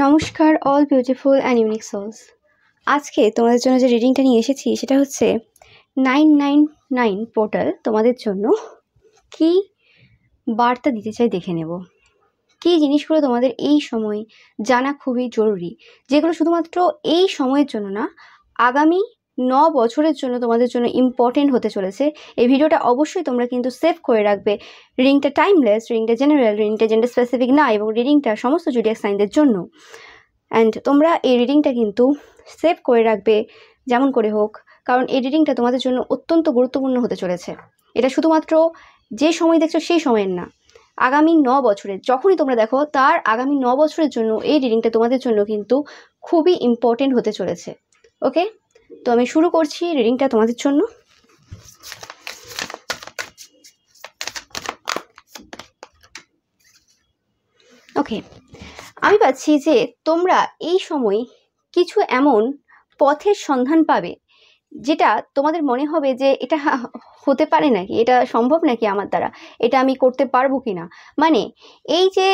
নমস্কার all beautiful and unique souls. আজকে তোমাদের জন্য যে রিডিংটা নিয়ে এসেছি সেটা হচ্ছে 999 পোর্টাল তোমাদের জন্য কি বার্তা দিতে চাই দেখে নেব। কী জিনিসগুলো তোমাদের এই সময় জানা খুবই জরুরি, যেগুলো শুধুমাত্র এই সময়ের জন্য না, আগামী 9 বছরের জন্য তোমাদের জন্য ইম্পর্টেন্ট হতে চলেছে। এই ভিডিওটা অবশ্যই তোমরা কিন্তু সেভ করে রাখবে। রিডিংটা টাইমলেস, রিডিংটা জেনারেল, রিডিংটা জেন্ডার স্পেসিফিক না, এবং রিডিংটা সমস্ত জোডিয়াক সাইনদের জন্য। অ্যান্ড তোমরা এই রিডিংটা কিন্তু সেভ করে রাখবে যেমন করে হোক, কারণ এই রিডিংটা তোমাদের জন্য অত্যন্ত গুরুত্বপূর্ণ হতে চলেছে। এটা শুধুমাত্র যে সময় দেখছো সেই সময়ের না, আগামী 9 বছরের, যখনই তোমরা দেখো তার আগামী 9 বছরের জন্য এই রিডিংটা তোমাদের জন্য কিন্তু খুবই ইম্পর্টেন্ট হতে চলেছে। ওকে, তো আমি শুরু করছি রিডিংটা তোমাদের জন্য। ওকে, আমি পাচ্ছি যে তোমরা এই সময় কিছু এমন পথের সন্ধান পাবে যেটা তোমাদের মনে হবে যে এটা হতে পারে নাকি, এটা সম্ভব নাকি আমার দ্বারা, এটা আমি করতে পারবো কি না। মানে এই যে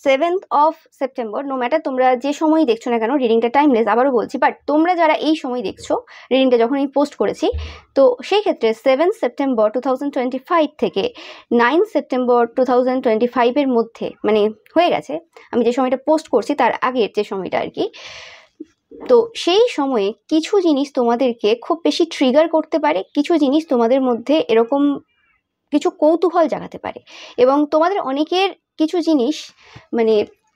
7th of September, no matter তোমরা যে সময় দেখছো না কেন, রিডিংটা টাইমলেস আবারও বলছি, বাট তোমরা যারা এই সময় দেখছো রিডিংটা যখন আমি পোস্ট করেছি, তো সেই ক্ষেত্রে 7 সেপ্টেম্বর 2025 থেকে 9 সেপ্টেম্বর 2025 মধ্যে, মানে হয়ে গেছে, আমি যে সময়টা পোস্ট করছি তার আগের যে সময়টা আর কি, তো সেই সময়ে কিছু জিনিস তোমাদেরকে খুব বেশি ট্রিগার করতে পারে, কিছু জিনিস তোমাদের মধ্যে এরকম কিছু কৌতূহল জাগাতে পারে, এবং তোমাদের অনেকের কিছু জিনিস মানে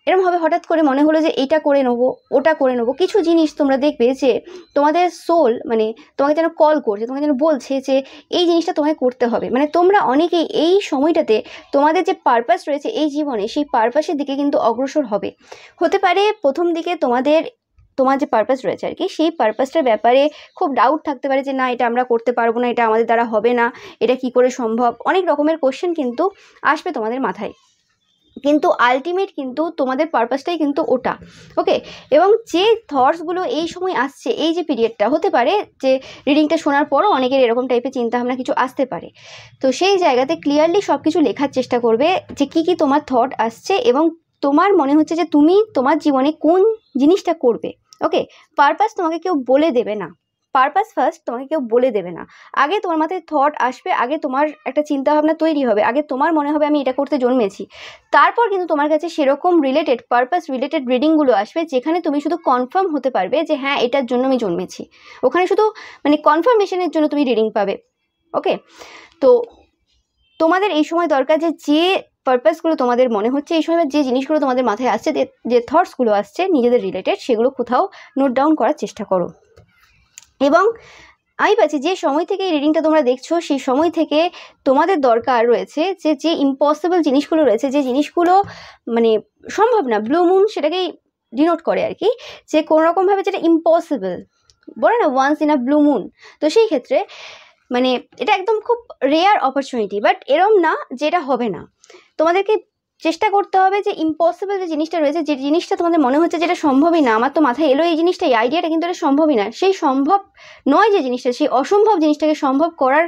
এরকমভাবে হঠাৎ করে মনে হলো যে এইটা করে নেবো, ওটা করে নেবো। কিছু জিনিস তোমরা দেখবে যে তোমাদের সোল মানে তোমাকে যেন কল করছে, তোমাকে যেন বলছে যে এই জিনিসটা তোমাকে করতে হবে। মানে তোমরা অনেকেই এই সময়টাতে তোমাদের যে পারপাস রয়েছে এই জীবনে, সেই পারপাসের দিকে কিন্তু অগ্রসর হবে। হতে পারে প্রথম দিকে তোমার যে পারপাস রয়েছে আর কি, সেই পারপাসটার ব্যাপারে খুব ডাউট থাকতে পারে যে না, এটা আমরা করতে পারবো না, এটা আমাদের দ্বারা হবে না, এটা কি করে সম্ভব, অনেক রকমের কোশ্চেন কিন্তু আসবে তোমাদের মাথায়। কিন্তু আলটিমেট কিন্তু তোমাদের পারপাসটাই কিন্তু ওটা। ওকে, এবং যে থটসগুলো এই সময় আসছে, এই যে পিরিয়ডটা, হতে পারে যে রিডিংটা শোনার পরও অনেকের এরকম টাইপের চিন্তাভাবনা কিছু আসতে পারে। তো সেই জায়গাতে ক্লিয়ারলি সব কিছু লেখার চেষ্টা করবে যে কি কি তোমার থট আসছে, এবং তোমার মনে হচ্ছে যে তুমি তোমার জীবনে কোন জিনিসটা করবে। ওকে, পারপাস তোমাকে কেউ বলে দেবে না, পারপাস ফার্স্ট তোমাকে কেউ বলে দেবে না। আগে তোমার মাথায় থট আসবে, আগে তোমার একটা চিন্তাভাবনা তৈরি হবে, আগে তোমার মনে হবে আমি এটা করতে জন্মেছি। তারপর কিন্তু তোমার কাছে সেরকম রিলেটেড, পারপাস রিলেটেড রিডিংগুলো আসবে যেখানে তুমি শুধু কনফার্ম হতে পারবে যে হ্যাঁ, এটার জন্য আমি জন্মেছি। ওখানে শুধু মানে কনফার্মেশনের জন্য তুমি রিডিং পাবে। ওকে, তো তোমাদের এই সময় দরকার যে পারপাসগুলো তোমাদের মনে হচ্ছে এই সময়, যে জিনিসগুলো তোমাদের মাথায় আসছে, যে থটসগুলো আসছে নিজেদের রিলেটেড, সেগুলো কোথাও নোট ডাউন করার চেষ্টা করো। এবং আমি পাচ্ছি যে সময় থেকে এই রিডিংটা তোমরা দেখছো, সেই সময় থেকে তোমাদের দরকার রয়েছে যে ইম্পসিবল জিনিসগুলো রয়েছে, যে জিনিসগুলো মানে সম্ভব না, ব্লু মুন সেটাকেই ডিনোট করে আর কি, যে কোনোরকমভাবে যেটা ইম্পসিবল বলে না, once in a blue moon. তো সেই ক্ষেত্রে মানে এটা একদম খুব রেয়ার অপরচুনিটি, বাট এরম না যেটা হবে না। তোমাদেরকে চেষ্টা করতে হবে যে ইম্পসিবল যে জিনিসটা রয়েছে, যে জিনিসটা তোমাদের মনে হচ্ছে যেটা সম্ভবই না, আমার তো মাথায় এলো এই জিনিসটা, এই আইডিয়াটা, কিন্তু এটা সম্ভবই না, সেই সম্ভব নয় যে জিনিসটা, সেই অসম্ভব জিনিসটাকে সম্ভব করার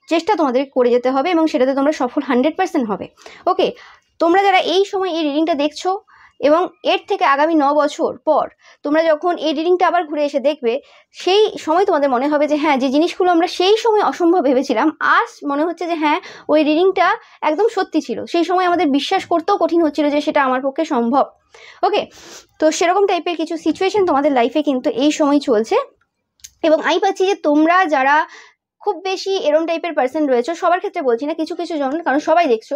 চেষ্টা তোমাদের করে যেতে হবে, এবং সেটাতে তোমরা সফল 100% হবে। ওকে, তোমরা যারা এই সময় এই রিডিংটা দেখছো এবং এর থেকে আগামী 9 বছর পর তোমরা যখন এই রিডিংটা আবার ঘুরে এসে দেখবে, সেই সময় তোমাদের মনে হবে যে হ্যাঁ, যে জিনিসগুলো আমরা সেই সময় অসম্ভব ভেবেছিলাম, আজ মনে হচ্ছে যে হ্যাঁ, ওই রিডিংটা একদম সত্যি ছিল। সেই সময় আমাদের বিশ্বাস করতেও কঠিন হচ্ছিল যে সেটা আমার পক্ষে সম্ভব। ওকে, তো সেরকম টাইপের কিছু সিচুয়েশন তোমাদের লাইফে কিন্তু এই সময় চলছে। এবং আমি পাচ্ছি যে তোমরা যারা খুব বেশি এরম টাইপের পার্সন রয়েছে, সবার ক্ষেত্রে বলছি না, কিছু কিছু জন, কারণ সবাই দেখছো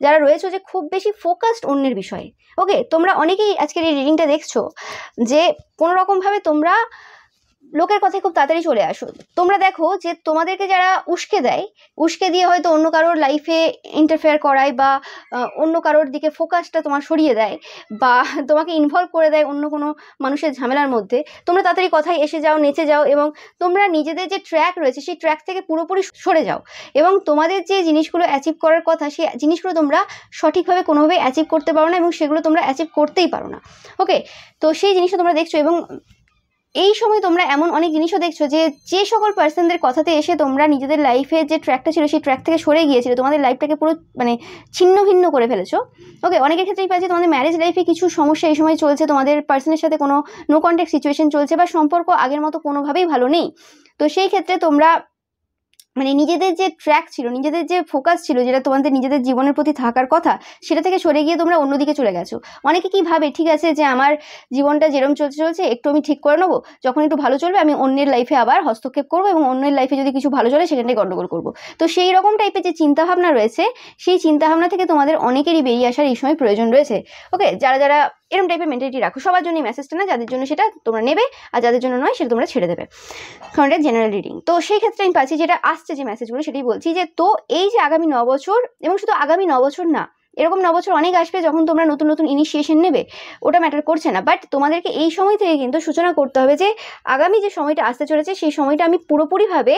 যারা রয়েছে যে খুব বেশি ফোকাসড অন্যের বিষয়ে। ওকে, তোমরা অনেকেই আজকের এই রিডিংটা দেখছো যে কোনো রকমভাবে তোমরা লোকের কথায় খুব তাড়াতাড়ি চলে আসো। তোমরা দেখো যে তোমাদেরকে যারা উস্কে দেয়, উস্কে দিয়ে হয়তো অন্য কারোর লাইফে ইন্টারফেয়ার করায়, বা অন্য কারোর দিকে ফোকাসটা তোমার সরিয়ে দেয়, বা তোমাকে ইনভলভ করে দেয় অন্য কোনো মানুষের ঝামেলার মধ্যে, তোমরা তাড়াতাড়ি কথায় এসে যাও, নেচে যাও, এবং তোমরা নিজেদের যে ট্র্যাক রয়েছে সেই ট্র্যাক থেকে পুরোপুরি সরে যাও, এবং তোমাদের যে জিনিসগুলো অ্যাচিভ করার কথা সেই জিনিসগুলো তোমরা সঠিকভাবে কোনোভাবেই অ্যাচিভ করতে পারো না, এবং সেগুলো তোমরা অ্যাচিভ করতেই পারো না। ওকে, তো সেই জিনিসটা তোমরা দেখছো। এবং এই সময় তোমরা এমন অনেক জিনিসও দেখছো যে সকল পার্সনদের কথাতে এসে তোমরা নিজেদের লাইফের যে ট্র্যাকটা ছিল সেই ট্র্যাক থেকে সরে গিয়েছিলে, তোমাদের লাইফটাকে পুরো মানে ছিন্ন ভিন্ন করে ফেলেছো। ওকে, অনেকের ক্ষেত্রেই পাচ্ছি তোমাদের ম্যারেজ লাইফে কিছু সমস্যা এই সময় চলছে, তোমাদের পার্সনের সাথে কোনো নো কন্ট্যাক্ট সিচুয়েশন চলছে বা সম্পর্ক আগের মতো কোনোভাবেই ভালো নেই। তো সেই ক্ষেত্রে তোমরা মানে নিজেদের যে ট্র্যাক ছিল, নিজেদের যে ফোকাস ছিল, যেটা তোমাদের নিজেদের জীবনের প্রতি থাকার কথা, সেটা থেকে সরে গিয়ে তোমরা অন্যদিকে চলে গেছো। অনেকে কি ভাবে, ঠিক আছে যে আমার জীবনটা যেরকম চলছে একটু আমি ঠিক করে নেবো, যখন একটু ভালো চলবে আমি অন্যের লাইফে আবার হস্তক্ষেপ করবো এবং অন্যের লাইফে যদি কিছু ভালো চলে সেখানটাই গন্ডগোল করবো। তো সেই রকম টাইপের যে চিন্তাভাবনা রয়েছে, সেই চিন্তাভাবনা থেকে তোমাদের অনেকেরই বেরিয়ে আসার এই সময় প্রয়োজন রয়েছে। ওকে, যারা যারা এরকম টাইপের মেন্টালিটি রাখো, সবার জন্য এই মেসেজটা না, যাদের জন্য সেটা তোমরা নেবে আর যাদের জন্য নয় সেটা তোমরা ছেড়ে দেবে, কারণ এটা জেনারেল রিডিং। তো সেই ক্ষেত্রে আমি পাচ্ছি যেটা আসছে যে মেসেজগুলো, সেটাই বলছি যে তো এই যে আগামী 9 বছর, এবং শুধু আগামী 9 বছর না, এরকম 9 বছর অনেক আসবে যখন তোমরা নতুন নতুন ইনিশিয়েশন নেবে, ওটা ম্যাটার করছে না। বাট তোমাদেরকে এই সময় থেকে কিন্তু সূচনা করতে হবে যে আগামী যে সময়টা আসতে চলেছে সেই সময়টা আমি পুরোপুরিভাবে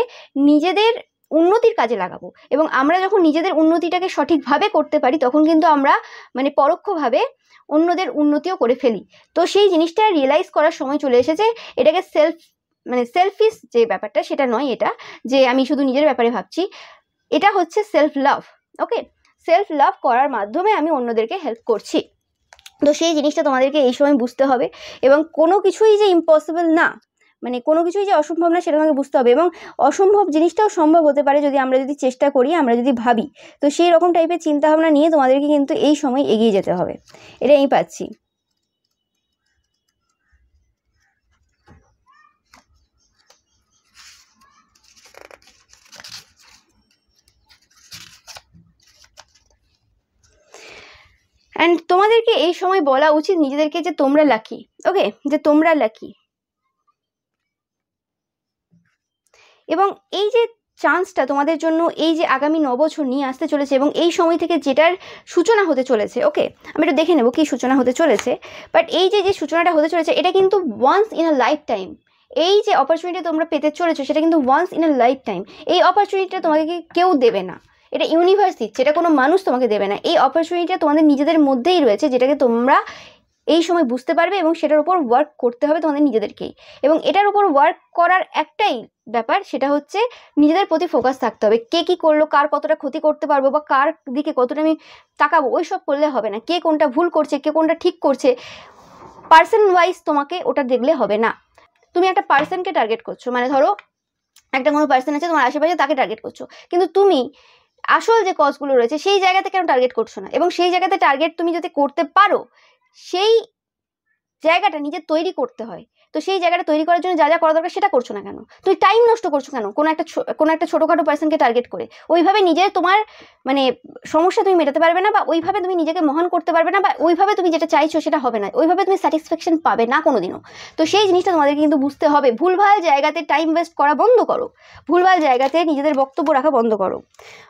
নিজেদের উন্নতির কাজে লাগাবো। এবং আমরা যখন নিজেদের উন্নতিটাকে সঠিকভাবে করতে পারি তখন কিন্তু আমরা মানে পরোক্ষভাবে অন্যদের উন্নতিও করে ফেলি। তো সেই জিনিসটা রিয়েলাইজ করার সময় চলে এসেছে। এটাকে সেলফিশ যে ব্যাপারটা সেটা নয়, এটা যে আমি শুধু নিজের ব্যাপারে ভাবছি, এটা হচ্ছে সেলফ লাভ। ওকে, সেলফ লাভ করার মাধ্যমে আমি অন্যদেরকে হেল্প করছি। তো সেই জিনিসটা তোমাদেরকে এই সময় বুঝতে হবে, এবং কোনো কিছুই যে ইম্পসিবল না, মানে কোনো কিছুই যে অসম্ভব না সেটা তোমাকে বুঝতে হবে। এবং অসম্ভব জিনিসটাও সম্ভব হতে পারে আমরা যদি চেষ্টা করি, আমরা যদি ভাবি। তো সেই রকম টাইপের চিন্তাভাবনা নিয়ে তোমাদেরকে কিন্তু এই সময় এগিয়ে যেতে হবে, এটা আমি পাচ্ছি। অ্যান্ড তোমাদেরকে এই সময় বলা উচিত নিজেদেরকে যে তোমরা লাকি। ওকে, যে তোমরা লাকি। এবং এই যে চান্সটা তোমাদের জন্য এই যে আগামী 9 বছর নিয়ে আসতে চলেছে, এবং এই সময় থেকে যেটার সূচনা হতে চলেছে, ওকে আমি একটু দেখে নেবো কি সূচনা হতে চলেছে। বাট এই যে সূচনাটা হতে চলেছে এটা কিন্তু once in a lifetime. এই যে অপরচুনিটি তোমরা পেতে চলেছো সেটা কিন্তু once in a lifetime. এই অপরচুনিটিটা তোমাকে কেউ দেবে না, এটা ইউনিভার্স দিচ্ছে, এটা কোনো মানুষ তোমাকে দেবে না। এই অপরচুনিটিটা তোমাদের নিজেদের মধ্যেই রয়েছে, যেটাকে তোমরা এই সময় বুঝতে পারবে এবং সেটার উপর ওয়ার্ক করতে হবে তোমাদের নিজেদেরকেই। এবং এটার উপর ওয়ার্ক করার একটাই ব্যাপার, সেটা হচ্ছে নিজেদের প্রতি ফোকাস থাকতে হবে। কে কি করলো, কার কতটা ক্ষতি করতে পারবো, বা কার দিকে কতটা আমি তাকাবো, ওই সব করলে হবে না। কে কোনটা ভুল করছে, কে কোনটা ঠিক করছে, পার্সন ওয়াইজ তোমাকে ওটা দেখলে হবে না। তুমি একটা পার্সনকে টার্গেট করছো, মানে ধরো একটা কোনো পার্সন আছে তোমার আশেপাশে, তাকে টার্গেট করছো, কিন্তু তুমি আসল যে কজগুলো রয়েছে সেই জায়গাতে কেন টার্গেট করছো না? এবং সেই জায়গাতে টার্গেট তুমি যদি করতে পারো, সেই জায়গাটা নিজের তৈরি করতে হয়। তো সেই জায়গাটা তৈরি করার জন্য যা যা করা দরকার সেটা করছো না কেন? তুমি টাইম নষ্ট করছো কেন কোনো একটা ছোটোখাটো পার্সনকে টার্গেট করে? ওইভাবে নিজের তোমার মানে সমস্যা তুমি মেটাতে পারবে না, বা ওইভাবে তুমি নিজেকে মহান করতে পারবে না, বা ওইভাবে তুমি যেটা চাইছো সেটা হবে না, ওইভাবে তুমি স্যাটিসফ্যাকশন পাবে না কোনোদিনও। তো সেই জিনিসটা তোমাদের কিন্তু বুঝতে হবে। ভুলভাল জায়গাতে টাইম ওয়েস্ট করা বন্ধ করো, ভুলভাল জায়গাতে নিজেদের বক্তব্য রাখা বন্ধ করো।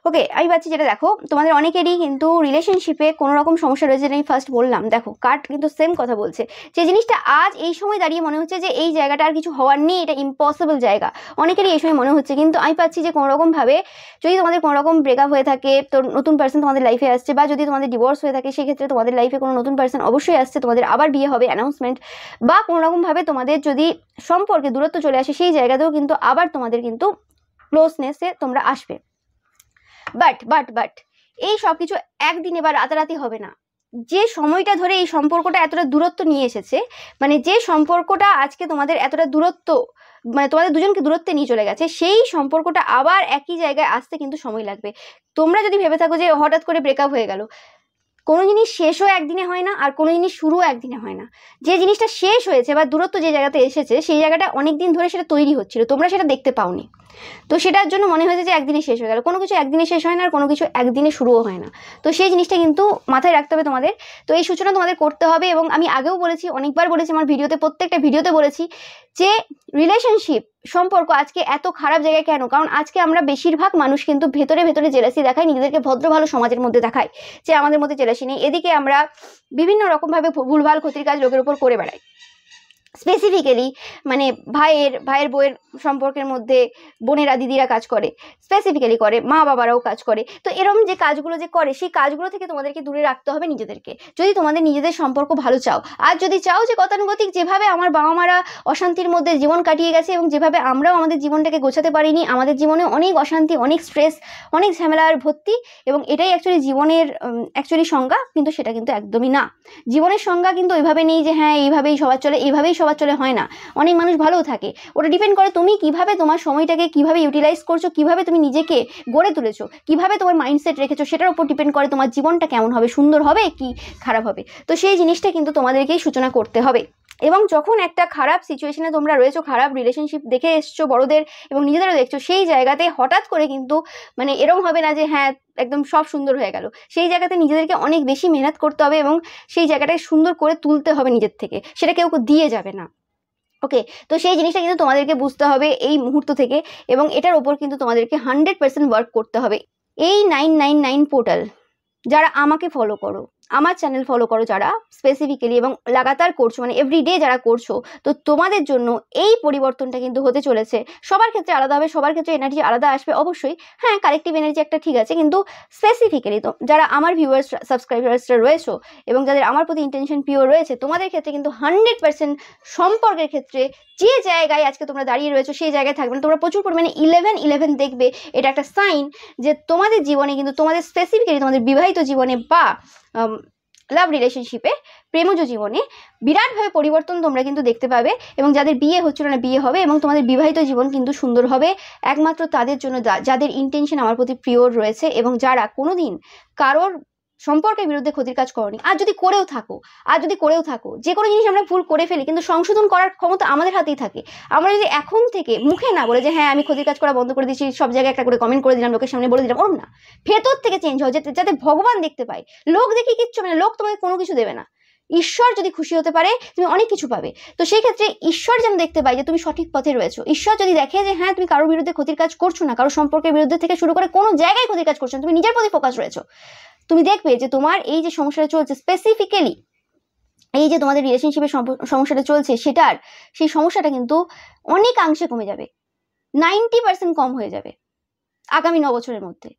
ওকে, আমি পাচ্ছি যেটা দেখো তোমাদের অনেকেরই কিন্তু রিলেশনশিপে কোনো রকম সমস্যা রয়েছে, যেটা আমি ফার্স্ট বললাম। দেখো কার্ড কিন্তু সেম কথা বলছে, যে জিনিসটা আজ এই সময় দাঁড়িয়ে মনে হচ্ছে যে এই জায়গাটা আর কিছু হওয়ার নেই, এটা ইম্পসিবল জায়গা, অনেকেরই এই সময় মনে হচ্ছে। কিন্তু আমি পাচ্ছি যে কোনো রকমভাবে যদি তোমাদের কোনো রকম ব্রেকআপ হয়ে থাকে, তো নতুন পার্সন তোমাদের লাইফে আসছে, বা যদি তোমাদের ডিভোর্স হয়ে থাকে সেক্ষেত্রে তোমাদের লাইফে কোনো নতুন পার্সন অবশ্যই আসছে, তোমাদের আবার বিয়ে হবে, অ্যানাউন্সমেন্ট, বা কোনো রকমভাবে তোমাদের যদি সম্পর্কে দূরত্ব চলে আসে সেই জায়গাতেও কিন্তু আবার তোমাদের কিন্তু ক্লোজনেসে তোমরা আসবে। বাট এই সব কিছু একদিনে বা রাতারাতি হবে না। যে সময়টা ধরে এই সম্পর্কটা এতটা দূরত্ব নিয়ে এসেছে, মানে যে সম্পর্কটা আজকে তোমাদের এতটা দূরত্ব, মানে তোমাদের দুজনকে দূরত্বে নিয়ে চলে গেছে, সেই সম্পর্কটা আবার একই জায়গায় আসতে কিন্তু সময় লাগবে। তোমরা যদি ভেবে থাকো যে হঠাৎ করে ব্রেকআপ হয়ে গেল, কোনো জিনিস শেষও একদিনে হয় না, আর কোনো জিনিস শুরুও একদিনে হয় না। যে জিনিসটা শেষ হয়েছে বা দূরত্ব যে জায়গাতে এসেছে সেই জায়গাটা অনেক দিন ধরে সেটা তৈরি হচ্ছিল, তোমরা সেটা দেখতে পাওনি। তো সেটার জন্য মনে হয়েছে যে একদিনে শেষ হয়ে গেল। কোনো কিছু একদিনে শেষ হয় না, আর কোনো কিছু একদিনে শুরুও হয় না। তো সেই জিনিসটা কিন্তু মাথায় রাখতে হবে তোমাদের। তো এই সূচনা তোমাদের করতে হবে। এবং আমি আগেও বলেছি, অনেকবার বলেছি আমার ভিডিওতে, প্রত্যেকটা ভিডিওতে বলেছি যে রিলেশনশিপ সম্পর্ক আজকে এত খারাপ জায়গায় কেন? কারণ আজকে আমরা বেশিরভাগ মানুষ কিন্তু ভেতরে ভেতরে জেলাসি দেখাই, নিজেদেরকে ভদ্র ভালো সমাজের মধ্যে দেখাই যে আমাদের মধ্যে জেলাসি নেই। এদিকে আমরা বিভিন্ন রকমভাবে ভুলভাল ক্ষতির কাজ লোকের উপর করে বেড়াই। স্পেসিফিক্যালি মানে ভাইয়ের বউয়ের সম্পর্কের মধ্যে বোনেরা দিদিরা কাজ করে, স্পেসিফিক্যালি করে, মা বাবারাও কাজ করে। তো এরকম যে কাজগুলো যে করে সেই কাজগুলো থেকে তোমাদেরকে দূরে রাখতে হবে নিজেদেরকে, যদি তোমাদের নিজেদের সম্পর্ক ভালো চাও। আর যদি চাও যে গতানুগতিক যেভাবে আমার বাবা মারা অশান্তির মধ্যে জীবন কাটিয়ে গেছে এবং যেভাবে আমরাও আমাদের জীবনটাকে গোছাতে পারিনি, আমাদের জীবনে অনেক অশান্তি, অনেক স্ট্রেস, অনেক ঝামেলার ভর্তি, এবং এটাই অ্যাকচুয়ালি জীবনের অ্যাকচুয়ালি সংজ্ঞা, কিন্তু সেটা কিন্তু একদমই না। জীবনের সংজ্ঞা কিন্তু ওইভাবে নেই যে হ্যাঁ এইভাবেই সবার চলে, এইভাবেই সবার চলে, হয় না। অনেক মানুষ ভালোও থাকে। ওটা ডিপেন্ড করে তুমি কিভাবে তোমার সময়টাকে কিভাবে ইউটিলাইজ করছো, কিভাবে তুমি নিজেকে গড়ে তুলেছো, কিভাবে তোমার মাইন্ডসেট রেখেছো, সেটার উপর ডিপেন্ড করে তোমার জীবনটা কেমন হবে, সুন্দর হবে কি খারাপ হবে। তো সেই জিনিসটা কিন্তু তোমাদেরকেই সূচনা করতে হবে। এবং যখন একটা খারাপ সিচুয়েশনে তোমরা রয়েছো, খারাপ রিলেশনশিপ দেখে এসছো বড়দের এবং নিজেদেরও দেখছো, সেই জায়গাতে হঠাৎ করে কিন্তু মানে এরকম হবে না যে হ্যাঁ একদম সব সুন্দর হয়ে গেল। সেই জায়গাতে নিজেদেরকে অনেক বেশি মেহনত করতে হবে এবং সেই জায়গাটাকে সুন্দর করে তুলতে হবে নিজের থেকে, সেটা কেউ দিয়ে যাবে না। ওকে, তো সেই জিনিসটা কিন্তু তোমাদেরকে বুঝতে হবে এই মুহূর্ত থেকে, এবং এটার ওপর কিন্তু তোমাদেরকে 100% ওয়ার্ক করতে হবে। এই 999 পোর্টাল যারা আমাকে ফলো করো, আমার চ্যানেল ফলো করো যারা স্পেসিফিক্যালি এবং লাগাতার করছো, মানে এভরিডে যারা করছো, তো তোমাদের জন্য এই পরিবর্তনটা কিন্তু হতে চলেছে। সবার ক্ষেত্রে আলাদা হবে, সবার ক্ষেত্রে এনার্জি আলাদা আসবে অবশ্যই, হ্যাঁ কালেকটিভ এনার্জি একটা ঠিক আছে, কিন্তু স্পেসিফিক্যালি তো যারা আমার ভিউয়ার্স সাবস্ক্রাইবার্সরা রয়েছো এবং যাদের আমার প্রতি ইন্টেনশন পিওর রয়েছে, তোমাদের ক্ষেত্রে কিন্তু 100% সম্পর্কের ক্ষেত্রে যে জায়গায় আজকে তোমরা দাঁড়িয়ে রয়েছো সেই জায়গায় থাকবে না। তোমরা প্রচুর পরিমাণে 11 দেখবে, এটা একটা সাইন যে তোমাদের জীবনে কিন্তু তোমাদের স্পেসিফিক্যালি তোমাদের বিবাহিত জীবনে বা লাভ রিলেশনশিপে, প্রেমজ জীবনে বিরাটভাবে পরিবর্তন তোমরা কিন্তু দেখতে পাবে। এবং যাদের বিয়ে হচ্ছিল না বিয়ে হবে, এবং তোমাদের বিবাহিত জীবন কিন্তু সুন্দর হবে একমাত্র তাদের জন্য যাদের ইন্টেনশন আমার প্রতি পিওর রয়েছে এবং যারা কোনোদিন কারোর সম্পর্কের বিরুদ্ধে ক্ষতির কাজ করনি। আর যদি করেও থাকো যে কোনো জিনিস আমরা ভুল করে ফেলি, কিন্তু সংশোধন করার ক্ষমতা আমাদের হাতেই থাকে। আমরা যদি এখন থেকে মুখে না বলে যে হ্যাঁ আমি ক্ষতির কাজ করা বন্ধ করে দিচ্ছি, সব জায়গায় একটা করে কমেন্ট করে দিলাম, লোকের সামনে বলে দিলাম, ওরম না, ভেতর থেকে চেঞ্জ হয় যাতে ভগবান দেখতে পায়। লোক দেখে কিচ্ছু মানে, লোক তোমাকে কোনো কিছু দেবে না। ঈশ্বর যদি খুশি হতে পারে তুমি অনেক কিছু পাবে। তো সেই ক্ষেত্রে ঈশ্বর যেন দেখতে পায় যে তুমি সঠিক পথে রয়েছো। ঈশ্বর যদি দেখে যে হ্যাঁ তুমি কারোর বিরুদ্ধে ক্ষতির কাজ করছো না, কারোর সম্পর্কের বিরুদ্ধে থেকে শুরু করে কোনো জায়গায় ক্ষতির কাজ করছো না, তুমি নিজের প্রতি ফোকাস রয়েছো, তুমি দেখবে যে তোমার এই যে সমস্যাটা চলছে, স্পেসিফিক্যালি এই যে তোমাদের রিলেশনশিপের সমস্যাটা চলছে, সেই সমস্যাটা কিন্তু অনেকাংশে কমে যাবে, 90% কম হয়ে যাবে আগামী 9 বছরের মধ্যে।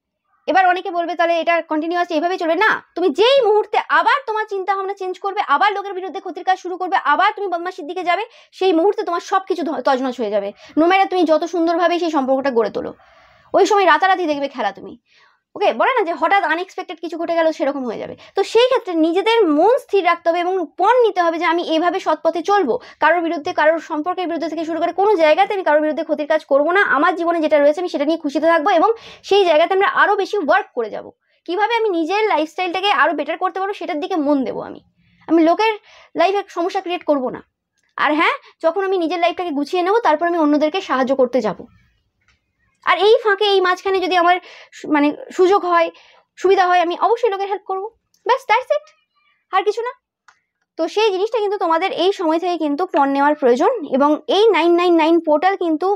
এবার অনেকে বলবে তাহলে এটা কন্টিনিউয়াস এইভাবেই চলবে না। তুমি যেই মুহূর্তে আবার তোমার চিন্তা ভাবনা চেঞ্জ করবে, আবার লোকের বিরুদ্ধে ক্ষতির কাজ শুরু করবে, আবার তুমি বদমাশির দিকে যাবে, সেই মুহূর্তে তোমার সবকিছু তছনছ হয়ে যাবে। নো ম্যাটার তুমি যত সুন্দরভাবে সেই সম্পর্কটা গড়ে তোলো, ওই সময় রাতারাতি দেখবে খেলা তুমি। ওকে, বলে না যে হঠাৎ আনএক্সপেক্টেড কিছু ঘটে গেল, সেরকম হয়ে যাবে। তো সেই ক্ষেত্রে নিজেদের মন স্থির রাখতে হবে এবং পণ নিতে হবে যে আমি এইভাবে সৎ পথে চলবো, কারোর বিরুদ্ধে, কারোর সম্পর্কের বিরুদ্ধে থেকে শুরু করে কোনো জায়গাতে আমি কারোর বিরুদ্ধে ক্ষতির কাজ করবো না। আমার জীবনে যেটা রয়েছে আমি সেটা নিয়ে খুশিতে থাকবো এবং সেই জায়গাতে আমরা আরো বেশি ওয়ার্ক করে যাব। কিভাবে আমি নিজের লাইফস্টাইলটাকে আরো বেটার করতে পারবো সেটার দিকে মন দেবো। আমি লোকের লাইফে সমস্যা ক্রিয়েট করবো না। আর হ্যাঁ, যখন আমি নিজের লাইফটাকে গুছিয়ে নেবো তারপর আমি অন্যদেরকে সাহায্য করতে যাব। আর এই ফাঁকে, এই মাঝখানে যদি আমার মানে সুযোগ হয়, সুবিধা হয়, আমি অবশ্যই লোকের হেল্প করবো, ব্যাস, দ্যাটস ইট, আর কিছু না। তো সেই জিনিসটা কিন্তু তোমাদের এই সময় থেকে কিন্তু পণ নেওয়ার প্রয়োজন। এবং এই 999 পোর্টাল কিন্তু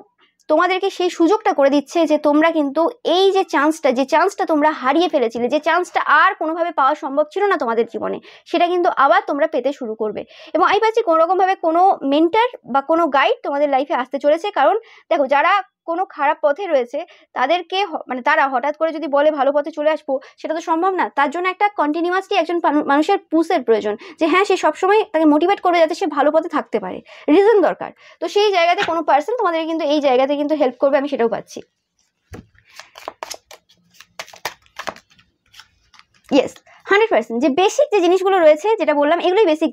তোমাদেরকে সেই সুযোগটা করে দিচ্ছে যে তোমরা কিন্তু এই যে চান্সটা তোমরা হারিয়ে ফেলেছিলে, যে চান্সটা আর কোনোভাবে পাওয়া সম্ভব ছিল না তোমাদের জীবনে, সেটা কিন্তু আবার তোমরা পেতে শুরু করবে। এবং আমি পাচ্ছি কোনোরকমভাবে কোনো মেন্টর বা কোনো গাইড তোমাদের লাইফে আসতে চলেছে। কারণ দেখো, যারা কোনো খারাপ পথে রয়েছে তাদেরকে মানে তারা হঠাৎ করে যদি বলে ভালো পথে চলে আসবো, সেটা তো সম্ভব না। তার জন্য একটা কন্টিনিউয়াসলি একজন মানুষের পুশের প্রয়োজন, যে হ্যাঁ সে সবসময় তাকে মোটিভেট করবে যাতে সে ভালো পথে থাকতে পারে, রিজন দরকার। তো সেই জায়গাতে কোনো পার্সন তোমাদের কিন্তু এই জায়গাতে কিন্তু হেল্প করবে, আমি সেটাও পাচ্ছি। ইয়েস, 100%। যে বেসিক যে জিনিসগুলো রয়েছে, যেটা বললাম, এগুলোই বেসিক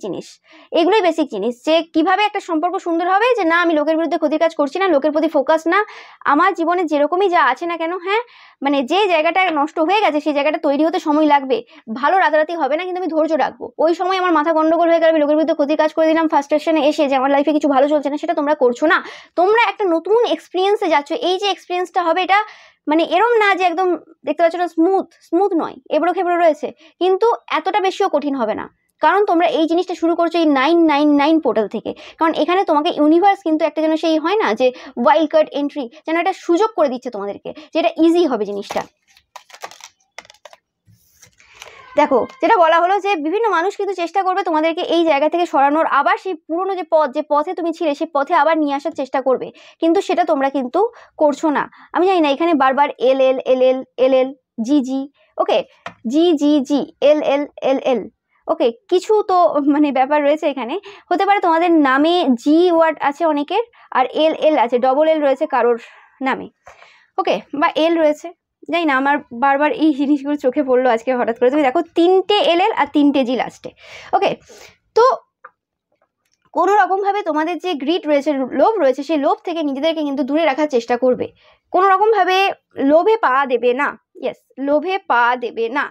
জিনিস, যে কিভাবে একটা সম্পর্ক সুন্দর হবে, যে না আমি লোকের বিরুদ্ধে ক্ষতির কাজ করছি না, লোকের প্রতি ফোকাস না, আমার জীবনে যেরকমই যা আছে না কেন, হ্যাঁ মানে যে জায়গাটা নষ্ট হয়ে গেছে সেই জায়গাটা তৈরি হতে সময় লাগবে, ভালো রাতারাতি হবে না, কিন্তু আমি ধৈর্য রাখবো। ওই সময় আমার মাথা গন্ডগোল হয়ে গেল, আমি লোকের বিরুদ্ধে ক্ষতির কাজ করে দিলাম, ফার্স্ট্রেশনে এসে যে আমার লাইফে কিছু ভালো চলছে না, সেটা তোমরা করছো না। তোমরা একটা নতুন এক্সপিরিয়েন্সে যাচ্ছ। এই যে এক্সপিরিয়েন্সটা হবে, এটা মানে এরম না যে একদম দেখতে পাচ্ছ না স্মুথ নয়, এবড়ো খেবড়ো রয়েছে, কিন্তু এতটা বেশিও কঠিন হবে না। কারণ তোমরা এই জিনিসটা শুরু করছো এই 999 পোর্টাল থেকে। কারণ এখানে তোমাকে ইউনিভার্স কিন্তু একটা যেন সেই হয় না যে ওয়াইল্ড কার্ড এন্ট্রি, যেন একটা সুযোগ করে দিচ্ছে তোমাদেরকে, যেটা ইজি হবে জিনিসটা। দেখো যেটা বলা হলো যে বিভিন্ন মানুষ কিন্তু চেষ্টা করবে তোমাদেরকে এই জায়গা থেকে সরানোর, আবার সেই পুরনো যে পথে তুমি ছিলে সেই পথে আবার নিয়ে আসার চেষ্টা করবে, কিন্তু সেটা তোমরা কিন্তু করছো না। আমি জানি না, এখানে বারবার এল এল এল এল এল এল জি জি, ওকে, জি জি জি, এল এল এল এল, ওকে, কিছু তো মানে ব্যাপার রয়েছে এখানে। হতে পারে তোমাদের নামে জি ওয়ার্ড আছে অনেকের, আর এল এল আছে, ডবল এল রয়েছে কারোর নামে, ওকে, বা এল রয়েছে, জানি না, আমার বারবার এই জিনিসগুলো চোখে পড়লো আজকে হঠাৎ করে। তুমি দেখো 3টে এল এল আর 3টে জি লাস্টে, ওকে। তো কোনো রকমভাবে তোমাদের যে গ্রিড রয়েছে, লোভ রয়েছে, সেই লোভ থেকে নিজেদেরকে কিন্তু দূরে রাখার চেষ্টা করবে। কোনো রকমভাবে লোভে পা দেবে না, ইয়েস, লোভে পা দেবে না।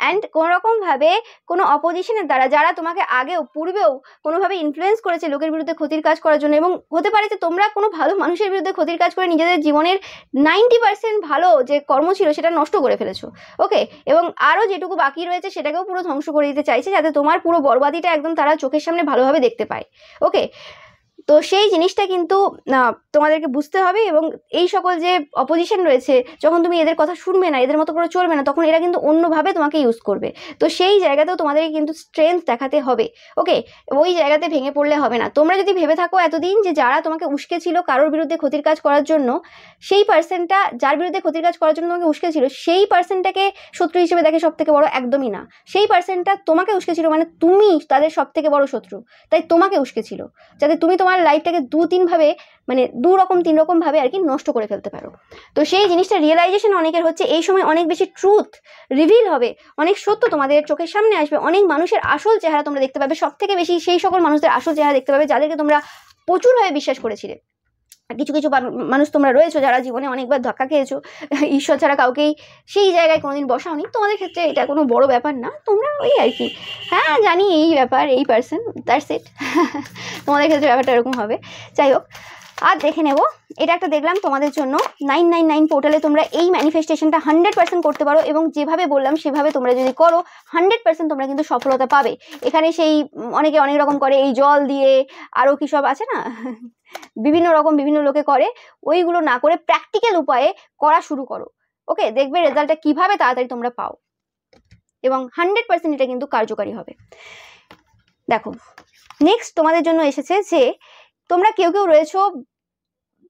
অ্যান্ড কোনোরকমভাবে কোনো অপোজিশনের দ্বারা, যারা তোমাকে আগেও পূর্বেও কোনোভাবে ইনফ্লুয়েন্স করেছে লোকের বিরুদ্ধে ক্ষতির কাজ করার জন্য, এবং হতে পারে যে তোমরা কোনো ভালো মানুষের বিরুদ্ধে ক্ষতির কাজ করে নিজেদের জীবনের 90% ভালো যে কর্ম ছিল সেটা নষ্ট করে ফেলেছো, ওকে, এবং আরও যেটুকু বাকি রয়েছে সেটাকেও পুরো ধ্বংস করে দিতে চাইছে, যাতে তোমার পুরো বরবাদিটা একদম তারা চোখের সামনে ভালোভাবে দেখতে পায়, ওকে। তো সেই জিনিসটা কিন্তু তোমাদেরকে বুঝতে হবে, এবং এই সকল যে অপোজিশন রয়েছে, যখন তুমি এদের কথা শুনবে না, এদের মতো করে চলবে না, তখন এরা কিন্তু অন্যভাবে তোমাকে ইউজ করবে। তো সেই জায়গাতেও তোমাদেরকে কিন্তু স্ট্রেংথ দেখাতে হবে, ওকে, ওই জায়গাতে ভেঙে পড়লে হবে না। তোমরা যদি ভেবে থাকো এতদিন যে যারা তোমাকে উস্কে ছিল কারোর বিরুদ্ধে ক্ষতির কাজ করার জন্য, সেই পার্সনটা যার বিরুদ্ধে ক্ষতির কাজ করার জন্য তোমাকে উস্কে ছিল, সেই পার্সনটাকে শত্রু হিসেবে দেখে সব থেকে বড়, একদমই না। সেই পার্সনটা তোমাকে উস্কে ছিল মানে তুমি তাদের সব থেকে বড় শত্রু, তাই তোমাকে উস্কে ছিল যাতে তুমি তোমার লাইফটাকে 2-3 ভাবে, মানে 3 রকম ভাবে আর কি নষ্ট করে ফেলতে পারো। তো সেই জিনিসটা রিয়েলাইজেশন অনেকের হচ্ছে এই সময়, অনেক বেশি ট্রুথ রিভিল হবে, অনেক সত্য তোমাদের চোখের সামনে আসবে, অনেক মানুষের আসল চেহারা তোমরা দেখতে পাবে, সব থেকে বেশি সেই সকল মানুষদের আসল চেহারা দেখতে পাবে যাদেরকে তোমরা প্রচুরভাবে বিশ্বাস করেছিলে। কিছু কিছু মানুষ তোমরা রয়েছো যারা জীবনে অনেকবার ধাক্কা খেয়েছো, ঈশ্বর ছাড়া কাউকেই সেই জায়গায় কোনোদিন বসাওনি, তোমাদের ক্ষেত্রে এটা কোনো বড় ব্যাপার না, তোমরা ওই আর কি, হ্যাঁ জানি এই ব্যাপার, এই পার্সন, দ্যাটস ইট। তোমাদের ক্ষেত্রে ব্যাপারটা এরকম হবে। যাই হোক, আর দেখে নেব, এটা একটা দেখলাম তোমাদের জন্য 999 পোর্টালে তোমরা এই ম্যানিফেস্টেশনটা 100% করতে পারো, এবং যেভাবে বললাম সেভাবে তোমরা যদি করো 100% তোমরা কিন্তু সফলতা পাবে। এখানে সেই অনেকে অনেক রকম করে, এই জল দিয়ে আরও কী সব আছে না, বিভিন্ন রকম বিভিন্ন লোকে করে, ওইগুলো না করে প্র্যাকটিক্যাল উপায়ে করা শুরু করো, ওকে, দেখবে রেজাল্টটা কিভাবে তাড়াতাড়ি তোমরা পাও, এবং 100% এটা কিন্তু কার্যকারী হবে। দেখো নেক্সট তোমাদের জন্য এসেছে যে তোমরা কেউ কেউ রয়েছো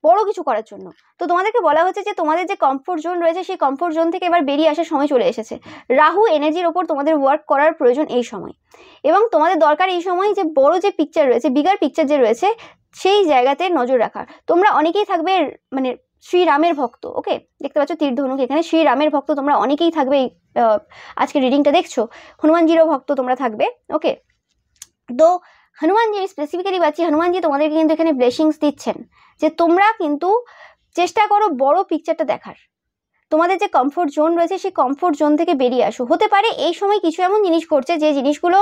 বড় কিছু করার জন্য, তো তোমাদেরকে বলা হচ্ছে যে তোমাদের যে কমফোর্ট জোন রয়েছে সেই কমফোর্ট জোন থেকে এবার বেরিয়ে আসার সময় চলে এসেছে। রাহু এনার্জির ওপর তোমাদের ওয়ার্ক করার প্রয়োজন এই সময়, এবং তোমাদের দরকার এই সময় যে বড় যে পিকচার রয়েছে, বিগার পিকচার যে রয়েছে, সেই জায়গাতে নজর রাখার। তোমরা অনেকেই থাকবে মানে শ্রীরামের ভক্ত, ওকে, দেখতে পাচ্ছ তীর ধনুক, এখানে শ্রীরামের ভক্ত তোমরা অনেকেই থাকবে, আজকে রিডিংটা দেখছো, হনুমানজিরও ভক্ত তোমরা থাকবে, ওকে। তো হনুমানজি, আমি স্পেসিফিক্যালি পাচ্ছি হনুমানজি তোমাদেরকে কিন্তু এখানে ব্লেসিংস দিচ্ছেন যে তোমরা কিন্তু চেষ্টা করো বড় পিকচারটা দেখার, তোমাদের যে কমফোর্ট জোন রয়েছে সেই কমফোর্ট জোন থেকে বেরিয়ে আসো। হতে পারে এই সময় কিছু এমন জিনিস ঘটছে যে জিনিসগুলো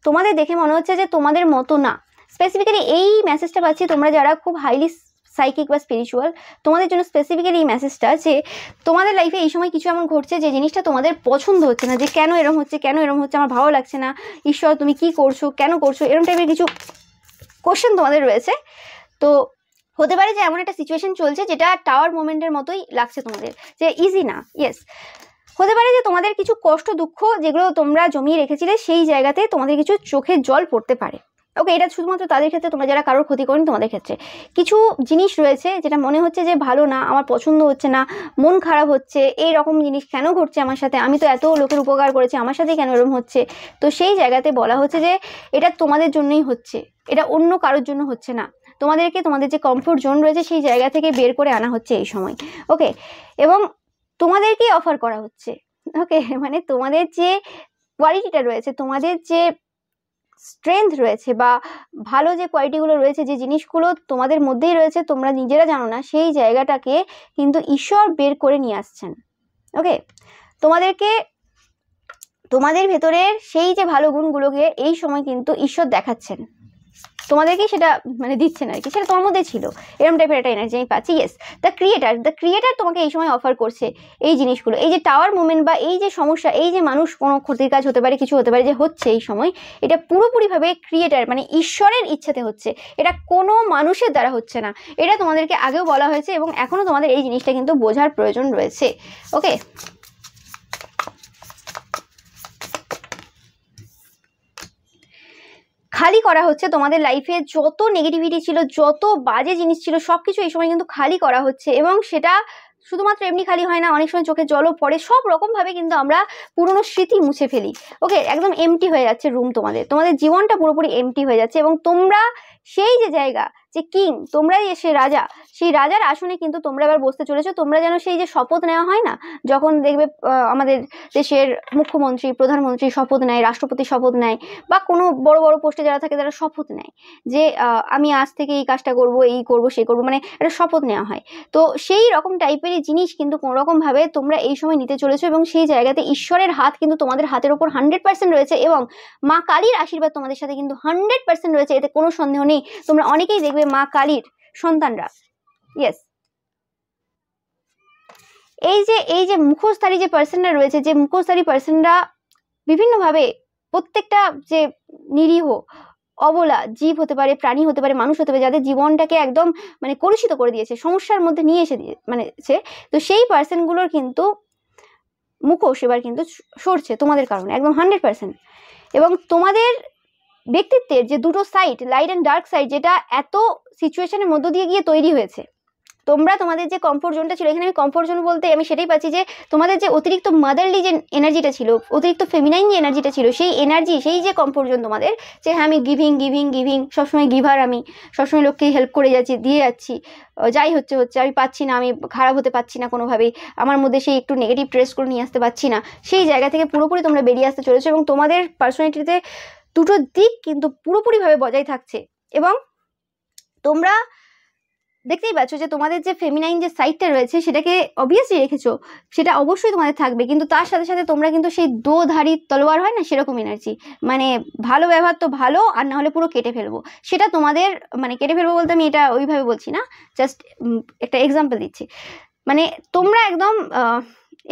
তোমাদের দেখে মনে হচ্ছে যে তোমাদের মতো না। স্পেসিফিক্যালি এই মেসেজটা পাচ্ছি তোমরা যারা খুব হাইলি সাইকিক বা স্পিরিচুয়াল, তোমাদের জন্য স্পেসিফিক্যালি এই মেসেজটা যে তোমাদের লাইফে এই সময় কিছু এমন ঘটছে যে জিনিসটা তোমাদের পছন্দ হচ্ছে না, যে কেন এরম হচ্ছে, কেন এরম হচ্ছে, আমার ভালো লাগছে না, ঈশ্বর তুমি কি করছো, কেন করছো, এরম টাইপের কিছু কোশ্চেন তোমাদের রয়েছে। তো হতে পারে যে এমন একটা সিচুয়েশন চলছে যেটা টাওয়ার মোমেন্টের মতোই লাগছে তোমাদের, যে ইজি না, ইয়েস। হতে পারে যে তোমাদের কিছু কষ্ট দুঃখ যেগুলো তোমরা জমিয়ে রেখেছিলে সেই জায়গাতে তোমাদের কিছু চোখের জল পড়তে পারে, ওকে। এটা শুধুমাত্র তাদের ক্ষেত্রে, তোমরা যারা কারোর ক্ষতি করেন তোমাদের ক্ষেত্রে কিছু জিনিস রয়েছে যেটা মনে হচ্ছে যে ভালো না, আমার পছন্দ হচ্ছে না, মন খারাপ হচ্ছে, এই রকম জিনিস কেন ঘটছে আমার সাথে, আমি তো এত লোকের উপকার করেছি, আমার সাথে কেন এরকম হচ্ছে। তো সেই জায়গাতে বলা হচ্ছে যে এটা তোমাদের জন্যই হচ্ছে, এটা অন্য কারোর জন্য হচ্ছে না, তোমাদেরকে তোমাদের যে কমফোর্ট জোন রয়েছে সেই জায়গা থেকে বের করে আনা হচ্ছে এই সময়, ওকে। এবং তোমাদেরকেই অফার করা হচ্ছে, ওকে, মানে তোমাদের যে কোয়ালিটিটা রয়েছে, তোমাদের যে স্ট্রেংথ রয়েছে বা ভালো যে কোয়ালিটিগুলো রয়েছে, যে জিনিসগুলো তোমাদের মধ্যেই রয়েছে তোমরা নিজেরা জানো না, সেই জায়গাটাকে কিন্তু ঈশ্বর বের করে নিয়ে আসছেন, ওকে। তোমাদেরকে, তোমাদের ভেতরের সেই যে ভালো গুণগুলোকে এই সময় কিন্তু ঈশ্বর দেখাচ্ছেন, তোমাদেরকে সেটা মানে দিচ্ছেন আর কি, সেটা তোমার মধ্যে ছিল, এরকম টাইপের একটা এনার্জি আমি পাচ্ছি। ইয়েস, দ্য ক্রিয়েটার তোমাকে এই সময় অফার করছে এই জিনিসগুলো, এই যে টাওয়ার মুভমেন্ট বা এই যে সমস্যা, এই যে মানুষ কোনো ক্ষতির কাজ হতে পারে, কিছু হতে পারে যে হচ্ছে এই সময়, এটা পুরোপুরিভাবে ক্রিয়েটার মানে ঈশ্বরের ইচ্ছাতে হচ্ছে, এটা কোনো মানুষের দ্বারা হচ্ছে না। এটা তোমাদেরকে আগেও বলা হয়েছে এবং এখনও তোমাদের এই জিনিসটা কিন্তু বোঝার প্রয়োজন রয়েছে, ওকে। খালি করা হচ্ছে তোমাদের লাইফে যত নেগেটিভিটি ছিল, যত বাজে জিনিস ছিল, সবকিছু এই সময় কিন্তু খালি করা হচ্ছে। এবং সেটা শুধুমাত্র এমনি খালি হয় না, অনেক সময় চোখে জলও পড়ে, সব রকম ভাবে কিন্তু আমরা পুরনো স্মৃতি মুছে ফেলি। ওকে, একদম এমটি হয়ে যাচ্ছে রুম, তোমাদের জীবনটা পুরোপুরি এমটি হয়ে যাচ্ছে। এবং তোমরা সেই যে জায়গা, যে কিং, তোমরাই এসে রাজা, সেই রাজার আসনে কিন্তু তোমরা এবার বসতে চলেছো। তোমরা যেন সেই যে শপথ নেওয়া হয় না, যখন দেখবে আমাদের দেশের মুখ্যমন্ত্রী, প্রধানমন্ত্রী শপথ নেয়, রাষ্ট্রপতি শপথ নেয়, বা কোনো বড় বড় পোস্টে যারা থাকে তারা শপথ নেয় যে আমি আজ থেকে এই কাজটা করব, এই করব, সে করব, মানে একটা শপথ নেওয়া হয়। তো সেই রকম টাইপেরই জিনিস কিন্তু কোনো রকম ভাবে তোমরা এই সময় নিতে চলেছো। এবং সেই জায়গাতে ঈশ্বরের হাত কিন্তু তোমাদের হাতের ওপর 100% রয়েছে, এবং মা কালীর আশীর্বাদ তোমাদের সাথে কিন্তু 100% রয়েছে, এতে কোনো সন্দেহ নেই। তোমরা অনেকেই দেখবে মা কালীর সন্তানরা। ইয়েস, এই যে মুখোশধারী যে পার্সনরা রয়েছে, যে মুখোশধারী পার্সনরা বিভিন্নভাবে প্রত্যেকটা যে নিরীহ অবলা জীব হতে পারে, প্রাণী হতে পারে, মানুষ হতে পারে, যাদের জীবনটাকে একদম মানে কলুষিত করে দিয়েছে, সমস্যার মধ্যে নিয়ে এসে তো সেই পার্সনগুলোর কিন্তু মুখোশ এবার কিন্তু সরছে তোমাদের কারণে, একদম 100%। এবং তোমাদের ব্যক্তিত্বের যে দুটো side, light and dark side, যেটা এত সিচুয়েশনের মধ্য দিয়ে গিয়ে তৈরি হয়েছে, তোমরা তোমাদের যে কমফোর্ট জোনটা ছিল, এখানে আমি কমফোর্ট জোন বলতে আমি সেটাই পাচ্ছি যে তোমাদের যে অতিরিক্ত মাদারলি যে এনার্জিটা ছিল, অতিরিক্ত ফেমিনাইন যে এনার্জিটা ছিল, সেই এনার্জি, সেই যে কমফোর্ট জোন তোমাদের, যে হ্যাঁ আমি গিভিং, সবসময় গিভার, আমি সবসময় লোককে হেল্প করে যাচ্ছি, দিয়ে যাচ্ছি, যাই হচ্ছে আমি পাচ্ছি না, আমি খারাপ হতে পারছি না কোনোভাবেই, আমার মধ্যে সেই একটু নেগেটিভ ট্রেসগুলো নিয়ে আসতে পারছি না, সেই জায়গা থেকে পুরোপুরি তোমরা বেরিয়ে আসতে চলেছো। এবং তোমাদের পার্সোনালিটিতে দুটো দিক কিন্তু পুরোপুরিভাবে বজায় থাকছে। এবং তোমরা দেখতেই পাচ্ছ যে তোমাদের যে ফেমিনাইন যে সাইডটা রয়েছে সেটাকে অবভিয়াসলি রেখেছো, সেটা অবশ্যই তোমাদের থাকবে, কিন্তু তার সাথে সাথে তোমরা কিন্তু সেই দোধারী তলোয়ার হয় না, সেরকম এনার্জি, মানে ভালো ব্যবহার তো ভালো, আর না হলে পুরো কেটে ফেলবো, সেটা তোমাদের, মানে কেটে ফেলবো বলতে আমি এটা ওইভাবে বলছি না, জাস্ট একটা এক্সাম্পল দিচ্ছি। মানে তোমরা একদম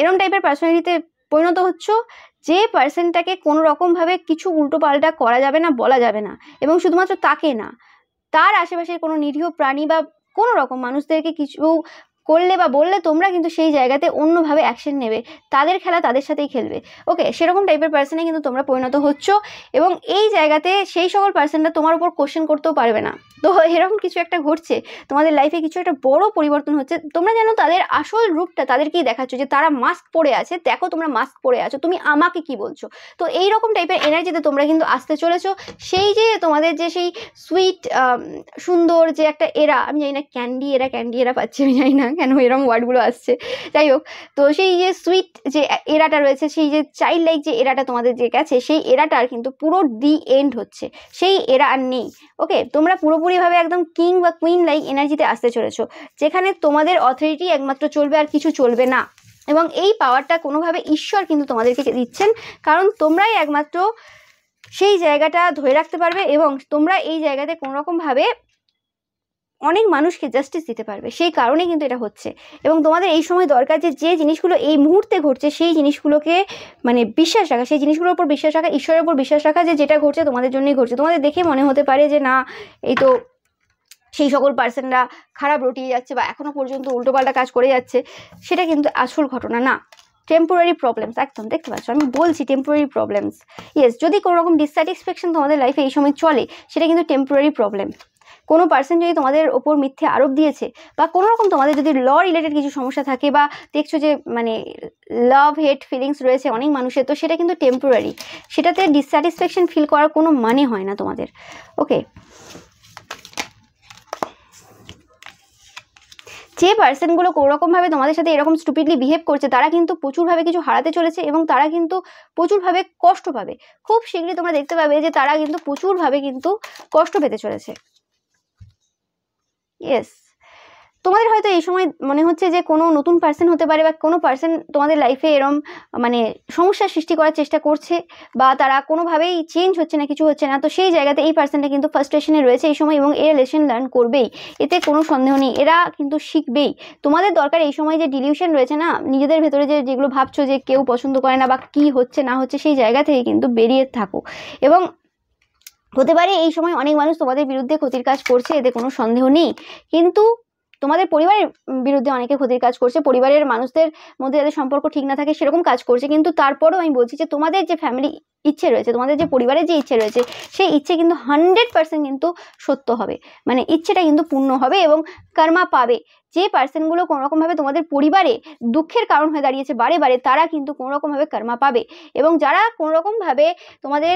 এরম টাইপের পার্সোনালিটিতে পরিণত হচ্ছ, যে পার্সনটাকে কোনো রকমভাবে কিছু উল্টো পাল্টা করা যাবে না, বলা যাবে না। এবং শুধুমাত্র তাকে না, তার আশেপাশের কোনো নিরীহ প্রাণী বা কোনো রকম মানুষদেরকে কিছু করলে বা বললে তোমরা কিন্তু সেই জায়গাতে অন্যভাবে অ্যাকশন নেবে, তাদের খেলা তাদের সাথেই খেলবে। ওকে, সেরকম টাইপের পার্সনে কিন্তু তোমরা পরিণত হচ্ছ। এবং এই জায়গাতে সেই সকল পার্সনরা তোমার উপর কোশ্চেন করতেও পারবে না। তো এরকম কিছু একটা ঘটছে তোমাদের লাইফে, কিছু একটা বড় পরিবর্তন হচ্ছে। তোমরা যেন তাদের আসল রূপটা তাদেরকেই দেখাচ্ছ, যে তারা মাস্ক পরে আছে, দেখো তোমরা মাস্ক পরে আছো, তুমি আমাকে কি বলছো। তো এইরকম টাইপের এনার্জিতে তোমরা কিন্তু আসতে চলেছো। সেই যে তোমাদের যে সেই সুইট সুন্দর যে একটা এরা, আমি জানি না ক্যান্ডি এরা পাচ্ছি, আমি জানি না কেন এরকম ওয়ার্ডগুলো আসছে, যাই হোক। তো সেই যে সুইট যে এরাটা রয়েছে, সেই যে চাইল্ড লাইক যে এরাটা তোমাদের যে গেছে, সেই এরাটার কিন্তু পুরো দি এন্ড হচ্ছে, সেই এরা আর নেই। ওকে, তোমরা পুরোপুরিভাবে একদম কিং বা কুইন লাইক এনার্জিতে আসতে চলেছো, যেখানে তোমাদের অথরিটি একমাত্র চলবে, আর কিছু চলবে না। এবং এই পাওয়ারটা কোনোভাবে ঈশ্বর কিন্তু তোমাদেরকে দিচ্ছেন, কারণ তোমরাই একমাত্র সেই জায়গাটা ধরে রাখতে পারবে, এবং তোমরা এই জায়গাতে কোনোরকমভাবে অনেক মানুষকে জাস্টিস দিতে পারবে, সেই কারণে কিন্তু এটা হচ্ছে। এবং তোমাদের এই সময় দরকার যে জিনিসগুলো এই মুহূর্তে ঘটছে, সেই জিনিসগুলোকে মানে বিশ্বাস রাখা, সেই জিনিসগুলোর উপর বিশ্বাস রাখা, ঈশ্বরের উপর বিশ্বাস রাখা, যে যেটা ঘটছে তোমাদের জন্যই ঘটছে। তোমাদের দেখে মনে হতে পারে যে না, এই তো সেই সকল পার্সনরা খারাপ রটিয়ে যাচ্ছে বা এখনো পর্যন্ত উল্টোপাল্টা কাজ করে যাচ্ছে, সেটা কিন্তু আসল ঘটনা না, টেম্পোরারি প্রবলেমস। একদম দেখতে পাচ্ছ, আমি বলছি টেম্পোরারি প্রবলেমস। ইয়েস, যদি কোনো রকম ডিসস্যাটিসফ্যাকশন তোমাদের লাইফে এই সময় চলে, সেটা কিন্তু টেম্পোরারি প্রবলেম। কোনো পার্সন যদি তোমাদের ওপর মিথ্যে আরোপ দিয়েছে, বা কোনো রকম তোমাদের যদি ল রিলেটেড কিছু সমস্যা থাকে, বা দেখছো যে মানে লাভ হেট ফিলিংস রয়েছে অনেক মানুষের, তো সেটা কিন্তু টেম্পোরারি, সেটাতে ডিসস্যাটিসফ্যাকশন ফিল করার কোনো মানে হয় না তোমাদের। ওকে, যে পার্সনগুলো কোনোরকমভাবে তোমাদের সাথে এরকম স্টুপিডলি বিহেভ করছে, তারা কিন্তু প্রচুরভাবে কিছু হারাতে চলেছে, এবং তারা কিন্তু প্রচুরভাবে কষ্ট পাবে। খুব শীঘ্রই তোমরা দেখতে পাবে যে তারা কিন্তু প্রচুরভাবে কিন্তু কষ্ট পেতে চলেছে। ইয়েস, তোমাদের হয়তো এই সময় মনে হচ্ছে যে কোনো নতুন পার্সন হতে পারে, বা কোনো পার্সন তোমাদের লাইফে এরম মানে সমস্যার সৃষ্টি করার চেষ্টা করছে, বা তারা কোনোভাবেই চেঞ্জ হচ্ছে না, কিছু হচ্ছে না। তো সেই জায়গাতে এই পার্সনটা কিন্তু ফার্স্ট্রেশনে রয়েছে এই সময়, এবং এরা লেসন লার্ন করবেই, এতে কোনো সন্দেহ নেই, এরা কিন্তু শিখবেই। তোমাদের দরকার এই সময় যে ডিলিউশন রয়েছে না নিজেদের ভেতরে, যেগুলো ভাবছো যে কেউ পছন্দ করে না বা কি হচ্ছে না হচ্ছে, সেই জায়গা থেকে কিন্তু বেরিয়ে থাকো। এবং হতে পারে এই সময় অনেক মানুষ তোমাদের বিরুদ্ধে ক্ষতির কাজ করছে, এতে কোনো সন্দেহ নেই, কিন্তু তোমাদের পরিবারের বিরুদ্ধে অনেকে ক্ষতির কাজ করছে, পরিবারের মানুষদের মধ্যে যাদের সম্পর্ক ঠিক না থাকে সেরকম কাজ করছে, কিন্তু তারপরেও আমি বলছি যে তোমাদের যে ফ্যামিলি ইচ্ছে রয়েছে, তোমাদের যে পরিবারের যে ইচ্ছে রয়েছে, সেই ইচ্ছে কিন্তু 100% কিন্তু সত্য হবে, মানে ইচ্ছেটা কিন্তু পূর্ণ হবে এবং কর্মা পাবে। যে পার্সনগুলো কোনোরকমভাবে তোমাদের পরিবারে দুঃখের কারণ হয়ে দাঁড়িয়েছে বারে বারে, তারা কিন্তু কোনোরকমভাবে কর্মা পাবে। এবং যারা কোনোরকমভাবে তোমাদের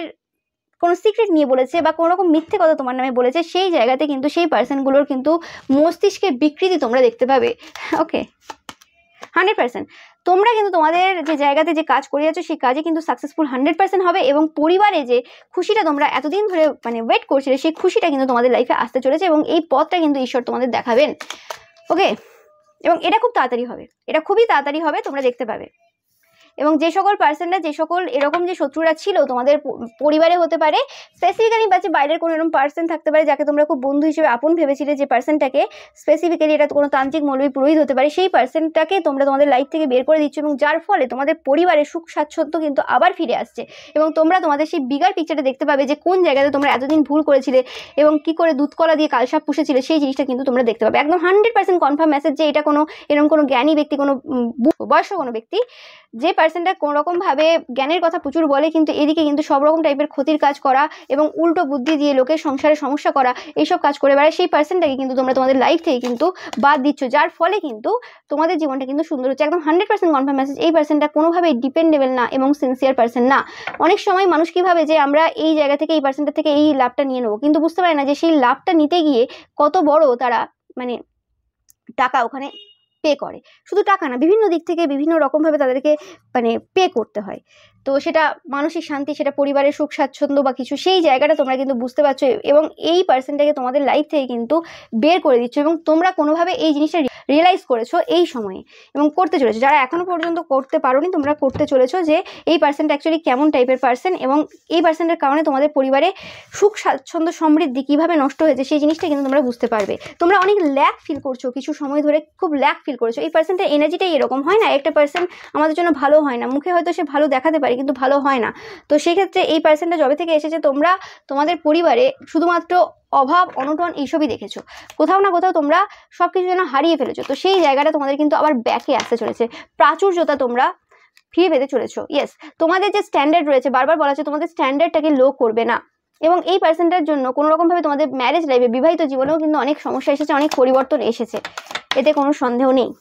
কোনো সিক্রেট নিয়ে বলেছে বা কোনো রকম মিথ্যে কথা তোমার নামে বলেছে, সেই জায়গাতে কিন্তু সেই পার্সনগুলোর কিন্তু মস্তিষ্কের বিকৃতি তোমরা দেখতে পাবে। ওকে, 100% তোমরা কিন্তু তোমাদের যে জায়গাতে যে কাজ করে যাচ্ছ সেই কাজে কিন্তু সাকসেসফুল 100% হবে, এবং পরিবারে যে খুশিটা তোমরা এতদিন ধরে মানে ওয়েট করছিলে, সেই খুশিটা কিন্তু তোমাদের লাইফে আসতে চলেছে এবং এই পথটা কিন্তু ঈশ্বর তোমাদের দেখাবেন। ওকে, এবং এটা খুব তাড়াতাড়ি হবে, এটা খুবই তাড়াতাড়ি হবে, তোমরা দেখতে পাবে। এবং যে সকল পার্সনরা, যে সকল এরকম যে শত্রুরা ছিল তোমাদের পরিবারে হতে পারে, স্পেসিফিক্যালি বাচ্চা বাইরের কোনো এরকম পার্সন থাকতে পারে যাকে তোমরা খুব বন্ধু হিসেবে আপন ভেবেছিলে, যে পার্সনটাকে স্পেসিফিক্যালি এটা কোনো তান্ত্রিক মৌলবী পুরোহিত হতে পারে, সেই পার্সনটাকে তোমরা তোমাদের লাইফ থেকে বের করে দিচ্ছ, এবং যার ফলে তোমাদের পরিবারের সুখ স্বাচ্ছন্দ্য কিন্তু আবার ফিরে আসছে। এবং তোমরা তোমাদের সেই বিগার পিকচারটা দেখতে পাবে যে কোন জায়গাতে তোমরা এতদিন ভুল করেছিলে এবং কি করে দুধকলা দিয়ে কালসাপ পুষেছিলে, সেই জিনিসটা কিন্তু তোমরা দেখতে পাবে। একদম 100% কনফার্ম মেসেজ যে এটা কোনো এরকম কোনো জ্ঞানী ব্যক্তি, কোনো বয়স্ক কোনো ব্যক্তি, যে পার্সনটা কোনোরকমভাবে জ্ঞানের কথা প্রচুর বলে কিন্তু এদিকে কিন্তু সব রকম টাইপের ক্ষতির কাজ করা এবং উল্টো বুদ্ধি দিয়ে লোকের সংসারে সমস্যা করা, এইসব কাজ করে বেড়ায়, সেই পার্সনটাকে কিন্তু তোমরা তোমাদের লাইফ থেকে কিন্তু বাদ দিচ্ছ, যার ফলে কিন্তু তোমাদের জীবনটা কিন্তু সুন্দর হচ্ছে। একদম 100% কনফার্ম মেসেজ, এই পার্সনটা কোনোভাবেই ডিপেন্ডেবল না এবং সিনসিয়ার পার্সন না। অনেক সময় মানুষ কি ভাবে যে আমরা এই জায়গা থেকে এই পার্সনটা থেকে এই লাভটা নিয়ে নেবো, কিন্তু বুঝতে পারে না যে সেই লাভটা নিতে গিয়ে কত বড় তারা মানে টাকা ওখানে পে করে। শুধু টাকা না, বিভিন্ন দিক থেকে বিভিন্ন রকমভাবে তাদেরকে মানে পে করতে হয়। তো সেটা মানসিক শান্তি, সেটা পরিবারের সুখ স্বাচ্ছন্দ্য বা কিছু, সেই জায়গাটা তোমরা কিন্তু বুঝতে পারছো এবং এই পার্সনটাকে তোমাদের লাইফ থেকে কিন্তু বের করে দিচ্ছ, এবং তোমরা কোনোভাবে এই জিনিসটা রিয়েলাইজ করেছো এই সময়ে এবং করতে চলেছো। যারা এখনো পর্যন্ত করতে পারোনি, তোমরা করতে চলেছো যে এই পার্সনটা অ্যাকচুয়ালি কেমন টাইপের পার্সন, এবং এই পার্সনটার কারণে তোমাদের পরিবারে সুখ স্বাচ্ছন্দ্য সমৃদ্ধি কীভাবে নষ্ট হয়েছে সেই জিনিসটা কিন্তু তোমরা বুঝতে পারবে। তোমরা অনেক ল্যাক ফিল করছো, কিছু সময় ধরে খুব ল্যাক ফিল করেছো। এই পার্সনটার এনার্জিটাই এরকম, হয় না একটা পার্সন আমাদের জন্য ভালো হয় না, মুখে হয়তো সে ভালো দেখাতে পারে কিন্তু ভালো হয় না। তো সেক্ষেত্রে এই পার্সনটা যবে থেকে এসেছে, তোমরা তোমাদের পরিবারে শুধুমাত্র অভাব অনটন এইসবই দেখেছো, কোথাও না কোথাও তোমরা সব কিছু যেন হারিয়ে ফেলেছো। তো সেই জায়গাটা তোমাদের কিন্তু আবার ব্যাকে আসতে চলেছে, প্রাচুর্যতা তোমরা ফিরে পেতে চলেছো। ইয়েস, তোমাদের যে স্ট্যান্ডার্ড রয়েছে, বারবার বলা হচ্ছে তোমাদের স্ট্যান্ডার্ডটাকে লো করবে না। এবং এই পার্সনটার জন্য কোনো রকমভাবে তোমাদের ম্যারেজ লাইফে, বিবাহিত জীবনেও কিন্তু অনেক সমস্যা এসেছে, অনেক পরিবর্তন এসেছে, এতে কোনো সন্দেহ নেই।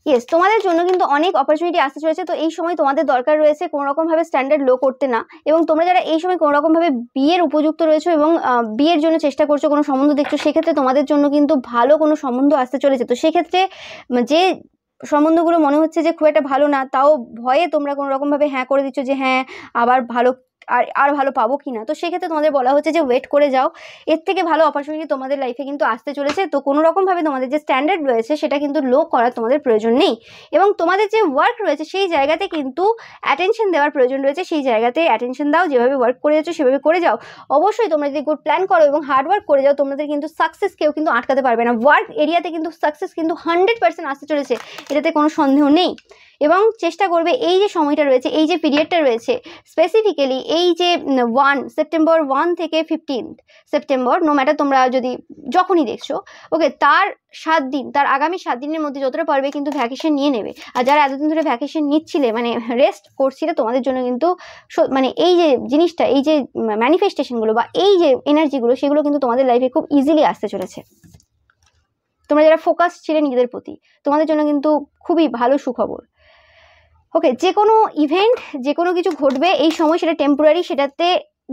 ইয়েস, তোমাদের জন্য কিন্তু অনেক অপরচুনিটি আসতে চলেছে। তো এই সময় তোমাদের দরকার রয়েছে কোনো রকমভাবে স্ট্যান্ডার্ড লো করতে না, এবং তোমরা যারা এই সময় কোনো রকমভাবে বিয়ের উপযুক্ত রয়েছে এবং বিয়ের জন্য চেষ্টা করছো, কোনো সম্বন্ধ দেখছো, সেক্ষেত্রে তোমাদের জন্য কিন্তু ভালো কোনো সম্বন্ধ আসতে চলেছে। তো সেক্ষেত্রে যে সম্বন্ধগুলো মনে হচ্ছে যে খুব একটা ভালো না, তাও ভয়ে তোমরা কোনো রকমভাবে হ্যাঁ করে দিচ্ছ যে হ্যাঁ আবার ভালো আর ভালো পাবো কি না। তো সেক্ষেত্রে তোমাদের বলা হচ্ছে যে ওয়েট করে যাও, এর থেকে ভালো অপরচুনিটি তোমাদের লাইফে কিন্তু আসতে চলেছে। তো কোনো রকমভাবে তোমাদের যে স্ট্যান্ডার্ড রয়েছে সেটা কিন্তু লো করার তোমাদের প্রয়োজন নেই, এবং তোমাদের যে ওয়ার্ক রয়েছে সেই জায়গাতে কিন্তু অ্যাটেনশন দেওয়ার প্রয়োজন রয়েছে। সেই জায়গাতে অ্যাটেনশন দাও, যেভাবে ওয়ার্ক করে যাচ্ছ সেভাবে করে যাও। অবশ্যই তোমরা যদি গুড প্ল্যান করো এবং হার্ড ওয়ার্ক করে যাও, তোমাদের কিন্তু সাকসেস কেউ কিন্তু আটকাতে পারবে না। ওয়ার্ক এরিয়াতে কিন্তু সাকসেস কিন্তু 100% আসতে চলেছে, এটাতে কোনো সন্দেহ নেই। এবং চেষ্টা করবে এই যে সময়টা রয়েছে, এই যে পিরিয়ডটা রয়েছে, স্পেসিফিক্যালি এই যে সেপ্টেম্বর 1 থেকে 15 সেপ্টেম্বর, নো ম্যাটার তোমরা যদি যখনই দেখছো, ওকে, তার 7 দিন, তার আগামী 7 দিনের মধ্যে যতটা পারবে কিন্তু ভ্যাকেশন নিয়ে নেবে। আর যারা এতদিন ধরে ভ্যাকেশন নিচ্ছিলে, মানে রেস্ট করছিলে, তোমাদের জন্য কিন্তু মানে এই যে জিনিসটা, এই যে ম্যানিফেস্টেশনগুলো বা এই যে এনার্জিগুলো, সেগুলো কিন্তু তোমাদের লাইফে খুব ইজিলি আসতে চলেছে। তোমরা যারা ফোকাস ছিলে নিজেদের প্রতি, তোমাদের জন্য কিন্তু খুবই ভালো সুখবর। ওকে, যে কোনো ইভেন্ট, যে কোনো কিছু ঘটবে এই সময়, সেটা টেম্পোরারি, সেটাতে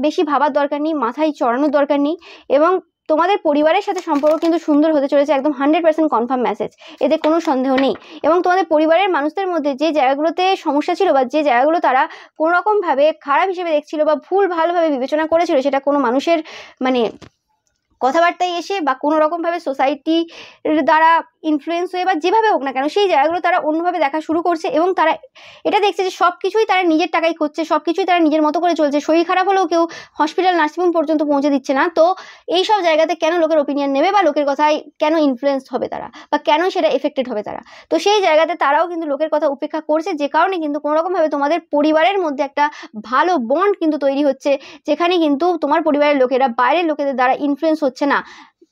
বেশি ভাবার দরকার নেই, মাথায় চড়ানোর দরকার নেই। এবং তোমাদের পরিবারের সাথে সম্পর্ক কিন্তু সুন্দর হতে চলেছে, একদম 100% কনফার্ম মেসেজ, এতে কোনো সন্দেহ নেই। এবং তোমাদের পরিবারের মানুষদের মধ্যে যে জায়গাগুলোতে সমস্যা ছিল বা যে জায়গাগুলো তারা কোনো রকমভাবে খারাপ হিসেবে দেখছিল বা ভুল ভালোভাবে বিবেচনা করেছিল, সেটা কোনো মানুষের মানে কথাবার্তায় এসে বা কোনো রকমভাবে সোসাইটির দ্বারা ইনফ্লুয়েন্স হয়ে বা যেভাবে হোক না কেন, সেই জায়গাগুলো তারা অন্যভাবে দেখা শুরু করছে, এবং তারা এটা দেখছে যে সব কিছুই তারা নিজের টাকায় করছে, সব কিছুই তারা নিজের মতো করে চলছে। শরীর খারাপ হলেও কেউ হসপিটাল নার্সিংহোম পর্যন্ত পৌঁছে দিচ্ছে না। তো এই সব জায়গাতে কেন লোকের ওপিনিয়ন নেবে বা লোকের কথায় কেন ইনফ্লুয়েন্স হবে তারা, বা কেন সেটা এফেক্টেড হবে তারা। তো সেই জায়গাতে তারাও কিন্তু লোকের কথা উপেক্ষা করছে, যে কারণে কিন্তু কোনো রকমভাবে তোমাদের পরিবারের মধ্যে একটা ভালো বন্ড কিন্তু তৈরি হচ্ছে, যেখানে কিন্তু তোমার পরিবারের লোকেরা বাইরের লোকেদের দ্বারা ইনফ্লুয়েন্স হচ্ছে না।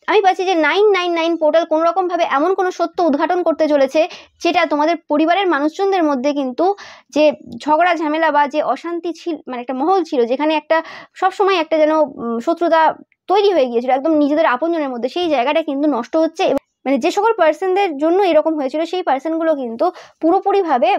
আমি পাচ্ছি যে 999 পোর্টাল কোনো রকমভাবে এমন কোনো সত্য উদ্ঘাটন করতে চলেছে যেটা তোমাদের পরিবারের মানুষজনদের মধ্যে কিন্তু যে ঝগড়া ঝামেলা বা যে অশান্তি ছিল, মানে একটা মহল ছিল যেখানে একটা সবসময় একটা যেন শত্রুতা তৈরি হয়ে গিয়েছিল একদম নিজেদের আপনজনের মধ্যে, সেই জায়গাটা কিন্তু নষ্ট হচ্ছে। মানে যে সকল পার্সনদের জন্য এরকম হয়েছিল সেই পার্সনগুলো কিন্তু পুরোপুরিভাবে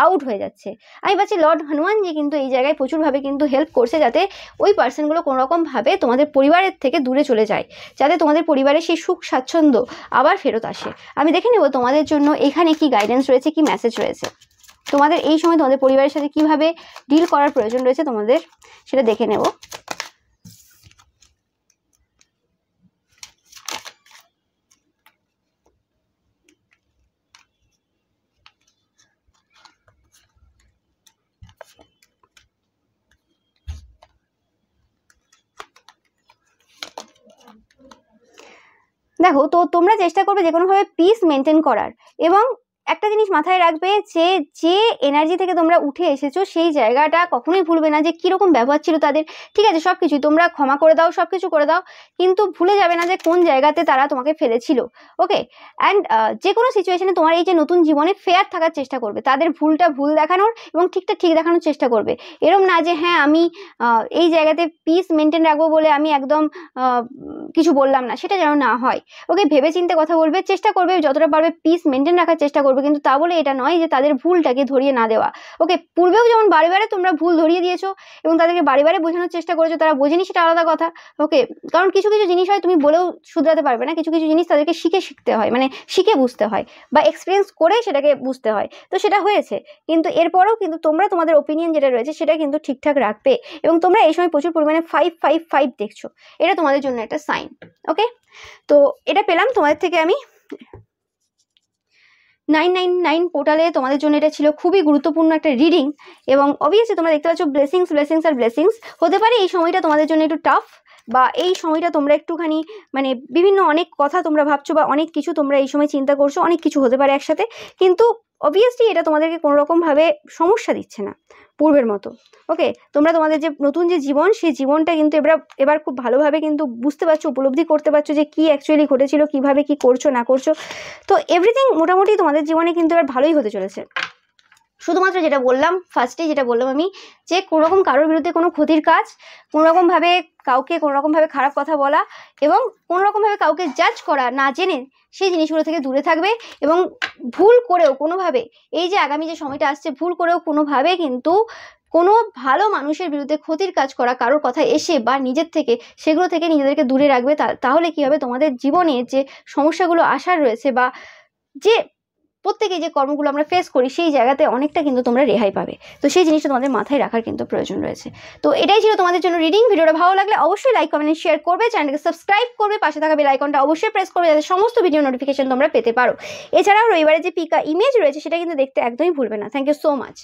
আউট হয়ে যাচ্ছে। আমি পাচ্ছি লর্ড হনুমানজি কিন্তু এই জায়গায় প্রচুরভাবে কিন্তু হেল্প করছে যাতে ওই পার্সনগুলো কোনো রকমভাবে তোমাদের পরিবারের থেকে দূরে চলে যায়, যাতে তোমাদের পরিবারে সেই সুখ স্বাচ্ছন্দ্য আবার ফেরত আসে। আমি দেখে নেব তোমাদের জন্য এখানে কি গাইডেন্স রয়েছে, কি মেসেজ রয়েছে, তোমাদের এই সময় তোমাদের পরিবারের সাথে কিভাবে ডিল করার প্রয়োজন রয়েছে তোমাদের সেটা দেখে নেব। দেখো, তো তোমরা চেষ্টা করবে যে কোনোভাবে পিস মেনটেন করার, এবং একটা জিনিস মাথায় রাখবে যে যে এনার্জি থেকে তোমরা উঠে এসেছো সেই জায়গাটা কখনোই ভুলবে না যে কীরকম ব্যবহার ছিল তাদের। ঠিক আছে, সব কিছু তোমরা ক্ষমা করে দাও, সব কিছু করে দাও, কিন্তু ভুলে যাবে না যে কোন জায়গাতে তারা তোমাকে ফেলেছিল। ওকে, অ্যান্ড যে কোনো সিচুয়েশনে তোমার এই যে নতুন জীবনে ফেয়ার থাকার চেষ্টা করবে, তাদের ভুলটা ভুল দেখানোর এবং ঠিকটা ঠিক দেখানোর চেষ্টা করবে। এরম না যে হ্যাঁ আমি এই জায়গাতে পিস মেনটেন রাখবো বলে আমি একদম কিছু বললাম না, সেটা যেন না হয়। ওকে, ভেবে চিন্তে কথা বলবে, চেষ্টা করবে যতটা পারবে পিস মেনটেন রাখার চেষ্টা করবে, কিন্তু তা বলে এটা নয় যে তাদের ভুলটাকে ধরিয়ে না দেওয়া। ওকে, পূর্বেও যেমন বারে বারে তোমরা ভুল ধরিয়ে দিয়েছো এবং তাদেরকে বারে বারে বোঝানোর চেষ্টা করেছো, তারা বোঝেনি সেটা আলাদা কথা। ওকে, কারণ কিছু কিছু জিনিস হয় তুমি বলেও শুধরাতে পারবে না, কিছু কিছু জিনিস তাদেরকে শিখতে হয়, মানে শিখে বুঝতে হয় বা এক্সপিরিয়েন্স করে সেটাকে বুঝতে হয়। তো সেটা হয়েছে, কিন্তু এরপরেও কিন্তু তোমরা তোমাদের ওপিনিয়ন যেটা রয়েছে সেটা কিন্তু ঠিকঠাক রাখবে, এবং তোমরা এই সময় প্রচুর পরিমাণে 555 দেখছো, এটা তোমাদের জন্য একটা সাইন। ওকে, তো এটা পেলাম তোমাদের থেকে আমি। 999 পোর্টালে তোমাদের জন্য এটা ছিল খুবই গুরুত্বপূর্ণ একটা রিডিং, এবং অবভিয়াসলি তোমরা দেখতে পাচ্ছ ব্লেসিংস আর ব্লেসিংস। হতে পারে এই সময়টা তোমাদের জন্য একটু টাফ, বা এই সময়টা তোমরা একটুখানি মানে বিভিন্ন অনেক কথা তোমরা ভাবছো বা অনেক কিছু তোমরা এই সময় চিন্তা করছো, অনেক কিছু হতে পারে একসাথে, কিন্তু অবভিয়াসলি এটা তোমাদেরকে কোনো রকমভাবে সমস্যা দিচ্ছে না পূর্বের মতো। ওকে, তোমরা তোমাদের যে নতুন যে জীবন, সেই জীবনটা কিন্তু এবার খুব ভালোভাবে কিন্তু বুঝতে পারছো, উপলব্ধি করতে পারছো যে কি অ্যাকচুয়ালি ঘটেছিল, কিভাবে কি করছো না করছো। তো এভরিথিং মোটামুটি তোমাদের জীবনে কিন্তু এবার ভালোই হতে চলেছে। শুধুমাত্র যেটা বললাম ফার্স্টেই, যেটা বললাম আমি, যে কোনোরকম কারোর বিরুদ্ধে কোনো ক্ষতির কাজ, কোনোরকমভাবে কাউকে কোনোরকমভাবে খারাপ কথা বলা এবং কোনোরকমভাবে কাউকে জাজ করা না জেনে সেই জিনিসগুলো থেকে দূরে থাকবে, এবং ভুল করেও কোনোভাবে এই যে আগামী যে সময়টা আসছে, ভুল করেও কোনোভাবে কিন্তু কোনো ভালো মানুষের বিরুদ্ধে ক্ষতির কাজ করা, কারোর কথা এসে বা নিজের থেকে সেগুলো থেকে নিজেদেরকে দূরে রাখবে। তাহলে কি হবে, তোমাদের জীবনে যে সমস্যাগুলো আসার রয়েছে বা যে প্রত্যেকে যে কর্মগুলো আমরা ফেস করি সেই জায়গাতে অনেকটা কিন্তু তোমরা রেহাই পাবে। তো সেই জিনিসটা তোমাদের মাথায় রাখার কিন্তু প্রয়োজন রয়েছে। তো এটাই ছিল তোমাদের জন্য রিডিং। ভিডিওটা ভালো লাগলে অবশ্যই লাইক কমেন্ট শেয়ার করবে, চ্যানেলকে সাবস্ক্রাইব করবে, পাশে থাকা বেল আইকনটা অবশ্যই প্রেস করবে যাতে সমস্ত ভিডিও নোটিফিকেশন তোমরা পেতে পারো। এছাড়াও রবিবারে যে পিকা ইমেজ রয়েছে সেটা কিন্তু দেখতে একদমই ভুলবে না। Thank you so much.